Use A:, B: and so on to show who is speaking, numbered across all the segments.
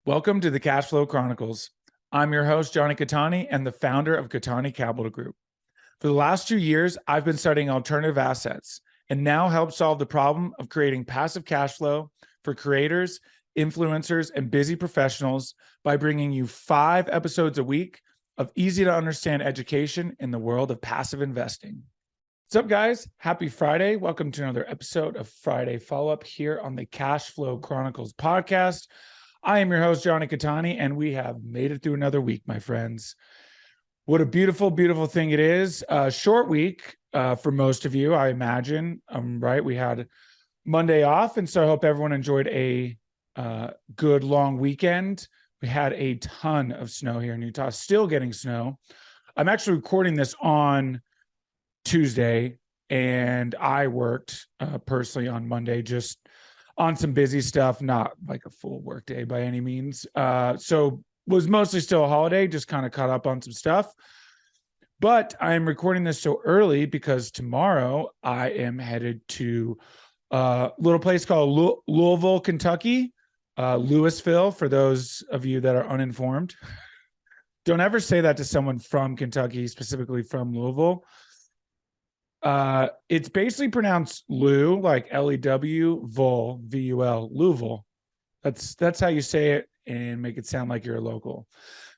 A: Welcome to the Cash Flow Chronicles. I'm your host, Jonny and the founder of Cattani Capital Group. For the last 2 years, I've been studying alternative assets and now help solve the problem of creating passive cash flow for creators, influencers, and busy professionals by bringing you 5 episodes a week of easy to understand education in the world of passive investing. What's up, guys? Happy Friday. Welcome to another episode of Friday Follow-Up here on the Cash Flow Chronicles podcast. I am your host, Jonny Cattani, and we have made it through another week, my friends. What a beautiful, beautiful thing it is. A short week for most of you, I imagine. Right? We had Monday off, and so I hope everyone enjoyed a good long weekend. We had a ton of snow here in Utah, still getting snow. I'm actually recording this on Tuesday, and I worked personally on Monday, just on some busy stuff, not like a full work day by any means. So was mostly still a holiday, just kind of caught up on some stuff. But I'm recording this so early because tomorrow I am headed to a little place called Louisville, Kentucky, Louisville, for those of you that are uninformed. Don't ever say that to someone from Kentucky, specifically from Louisville. It's basically pronounced Lou, like L-E-W, Vul, V-U-L, Louisville. That's how you say it and make it sound like you're a local.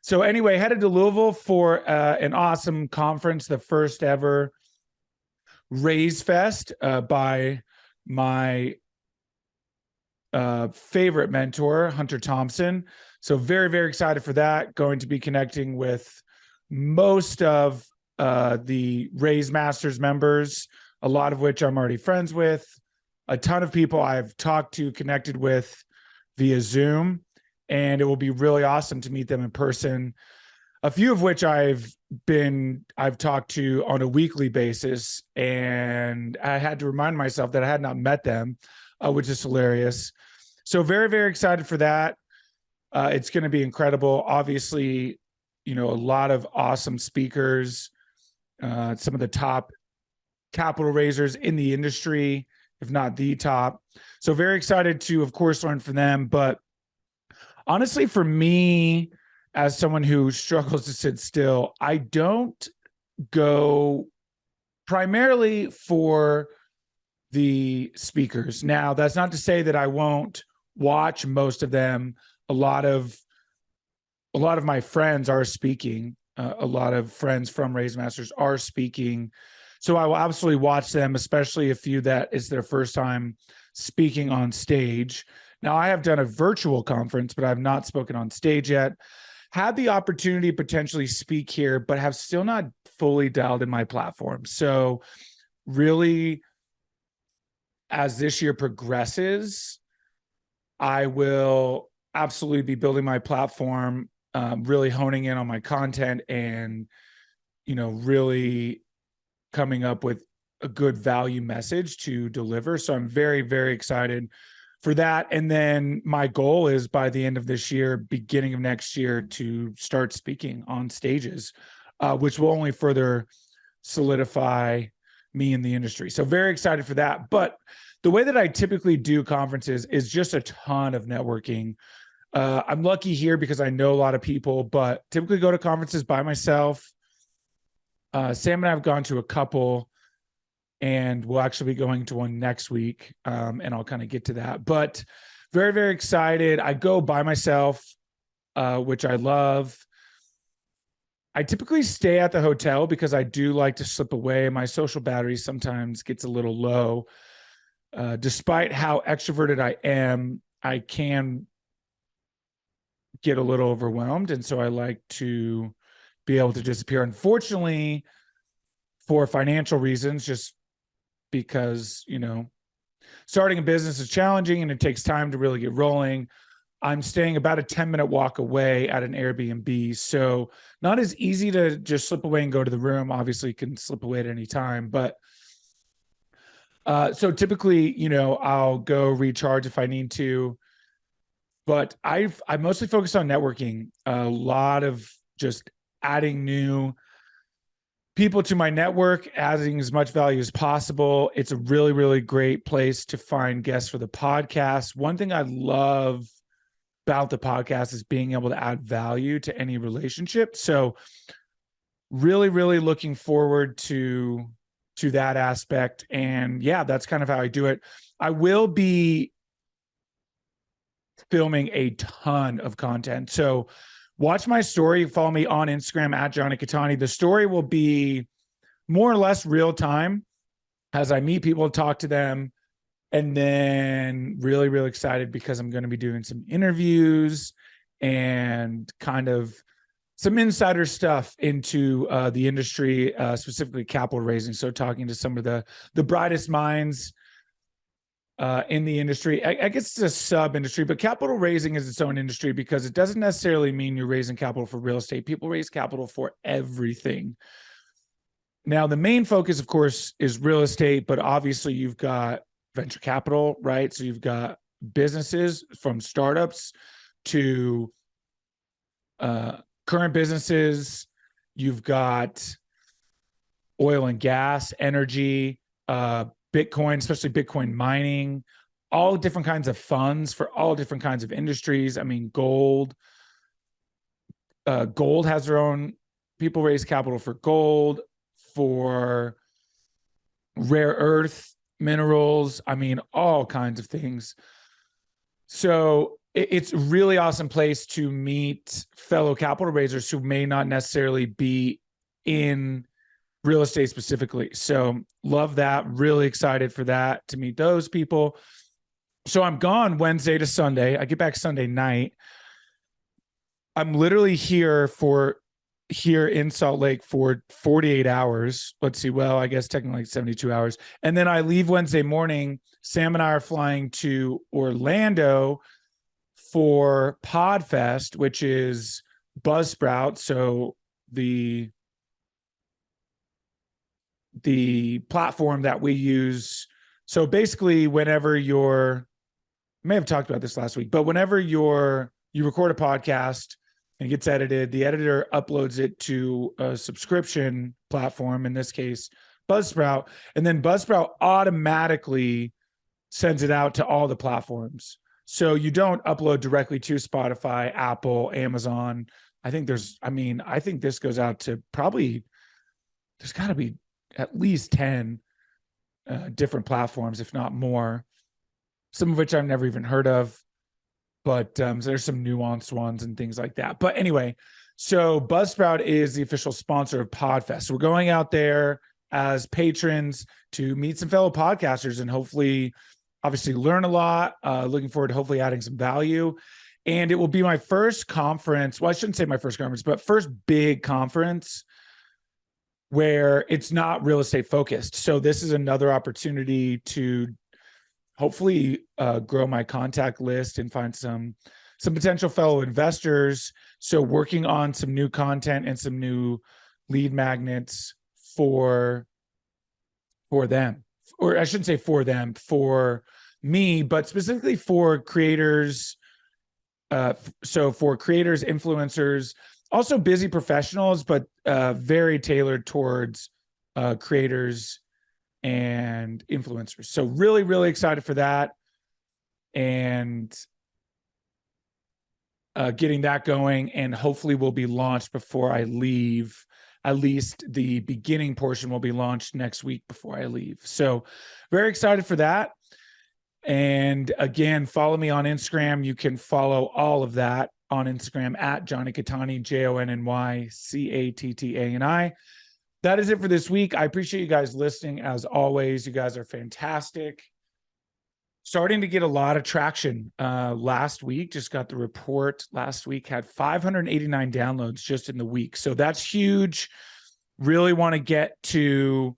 A: So anyway, headed to Louisville for an awesome conference, the first ever Raise Fest by my favorite mentor, Hunter Thompson. So very, very excited for that. Going to be connecting with most of the Raise Masters members, a lot of which I'm already friends with, a ton of people I've talked to, connected with via Zoom, and it will be really awesome to meet them in person. A few of which I've talked to on a weekly basis, and I had to remind myself that I had not met them, which is hilarious. So very, very excited for that. It's going to be incredible. Obviously, a lot of awesome speakers, some of the top capital raisers in the industry, if not the top. So very excited to, of course, learn from them. But honestly, for me, as someone who struggles to sit still, I don't go primarily for the speakers. Now, that's not to say that I won't watch most of them. A lot of my friends are speaking. A lot of friends from Raise Masters are speaking. So I will absolutely watch them, especially a few that is their first time speaking on stage. Now, I have done a virtual conference, but I've not spoken on stage yet. Had the opportunity to potentially speak here, but have still not fully dialed in my platform. So really, as this year progresses, I will absolutely be building my platform, really honing in on my content and, really coming up with a good value message to deliver. So I'm very, very excited for that. And then my goal is by the end of this year, beginning of next year, to start speaking on stages, which will only further solidify me in the industry. So very excited for that. But the way that I typically do conferences is just a ton of networking. I'm lucky here because I know a lot of people, but typically go to conferences by myself. Sam and I have gone to a couple, and we'll actually be going to one next week, and I'll kind of get to that. But very, very excited. I go by myself, which I love. I typically stay at the hotel because I do like to slip away. My social battery sometimes gets a little low. Despite how extroverted I am, I can get a little overwhelmed. And so I like to be able to disappear. Unfortunately, for financial reasons, just because, starting a business is challenging and it takes time to really get rolling. I'm staying about a 10-minute walk away at an Airbnb. So not as easy to just slip away and go to the room. Obviously, you can slip away at any time. But so typically, I'll go recharge if I need to. But I mostly focus on networking, a lot of just adding new people to my network, adding as much value as possible. It's a really, really great place to find guests for the podcast. One thing I love about the podcast is being able to add value to any relationship. So really, really looking forward to that aspect. And yeah, that's kind of how I do it. I will be filming a ton of content. So watch my story, follow me on Instagram at Jonny Cattani. The story will be more or less real time as I meet people, talk to them. And then really, really excited because I'm going to be doing some interviews and kind of some insider stuff into the industry, specifically capital raising. So talking to some of the brightest minds in the industry. I guess it's a sub industry, but capital raising is its own industry because it doesn't necessarily mean you're raising capital for real estate. People raise capital for everything. Now, the main focus, of course, is real estate, but obviously you've got venture capital, right? So you've got businesses from startups to current businesses. You've got oil and gas, energy, Bitcoin, especially Bitcoin mining, all different kinds of funds for all different kinds of industries. I mean, gold. Gold has their own, people raise capital for gold, for rare earth minerals. I mean, all kinds of things. So it's a really awesome place to meet fellow capital raisers who may not necessarily be in real estate specifically. So love that. Really excited for that, to meet those people. So I'm gone Wednesday to Sunday. I get back Sunday night. I'm literally here in Salt Lake for 48 hours. Let's see. Well, I guess technically 72 hours. And then I leave Wednesday morning. Sam and I are flying to Orlando for PodFest, which is Buzzsprout. So the platform that we use. So basically, whenever I may have talked about this last week, but whenever you record a podcast and it gets edited, the editor uploads it to a subscription platform, in this case, Buzzsprout, and then Buzzsprout automatically sends it out to all the platforms. So you don't upload directly to Spotify, Apple, Amazon. I think this goes out to probably, there's got to be at least 10 different platforms, if not more, some of which I've never even heard of. But so there's some nuanced ones and things like that. But anyway, so Buzzsprout is the official sponsor of PodFest. So we're going out there as patrons to meet some fellow podcasters and hopefully, obviously, learn a lot. Looking forward to hopefully adding some value. And it will be my first conference. Well, I shouldn't say my first conference, but first big conference where it's not real estate focused. So this is another opportunity to hopefully grow my contact list and find some potential fellow investors. So working on some new content and some new lead magnets for them, or I shouldn't say for them, for me, but specifically for creators. So for creators, influencers, also busy professionals, but very tailored towards creators and influencers. So really, really excited for that, and getting that going, and hopefully will be launched before I leave. At least the beginning portion will be launched next week before I leave. So very excited for that. And again, follow me on Instagram. You can follow all of that on Instagram at Jonny Cattani, JonnyCattani. That is it for this week. I appreciate you guys listening. As always, you guys are fantastic. Starting to get a lot of traction. Last week, just got the report. Last week had 589 downloads just in the week. So that's huge. Really want to get to,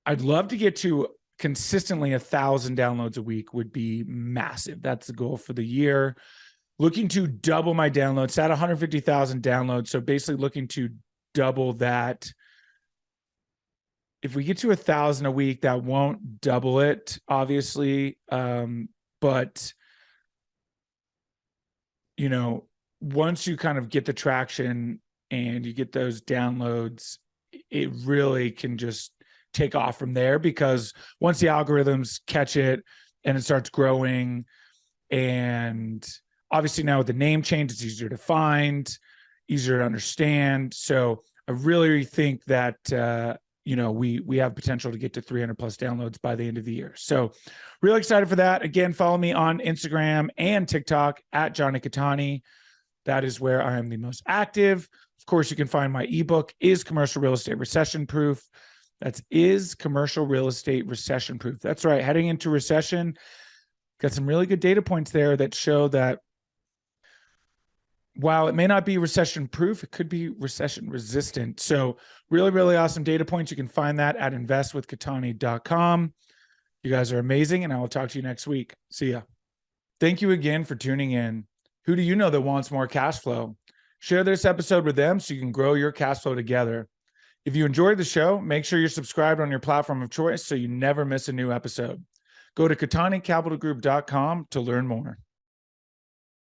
A: I'd love to get to consistently 1,000 downloads a week would be massive. That's the goal for the year. Looking to double my downloads. At 150,000 downloads. So basically looking to double that. If we get to 1,000 a week, that won't double it, obviously. But once you kind of get the traction and you get those downloads, it really can just take off from there, because once the algorithms catch it and it starts growing, and Obviously now with the name change, it's easier to find, easier to understand. So I really think that, we have potential to get to 300 plus downloads by the end of the year. So really excited for that. Again, follow me on Instagram and TikTok at Jonny Cattani. That is where I am the most active. Of course, you can find my ebook, Is Commercial Real Estate Recession Proof? That's Is Commercial Real Estate Recession Proof? That's right. Heading into recession, got some really good data points there that show that while it may not be recession proof, it could be recession resistant. So really, really awesome data points. You can find that at investwithcattani.com. You guys are amazing, and I will talk to you next week. See ya. Thank you again for tuning in. Who do you know that wants more cash flow? Share this episode with them so you can grow your cash flow together. If you enjoyed the show, make sure you're subscribed on your platform of choice so you never miss a new episode. Go to CattaniCapitalGroup.com to learn more.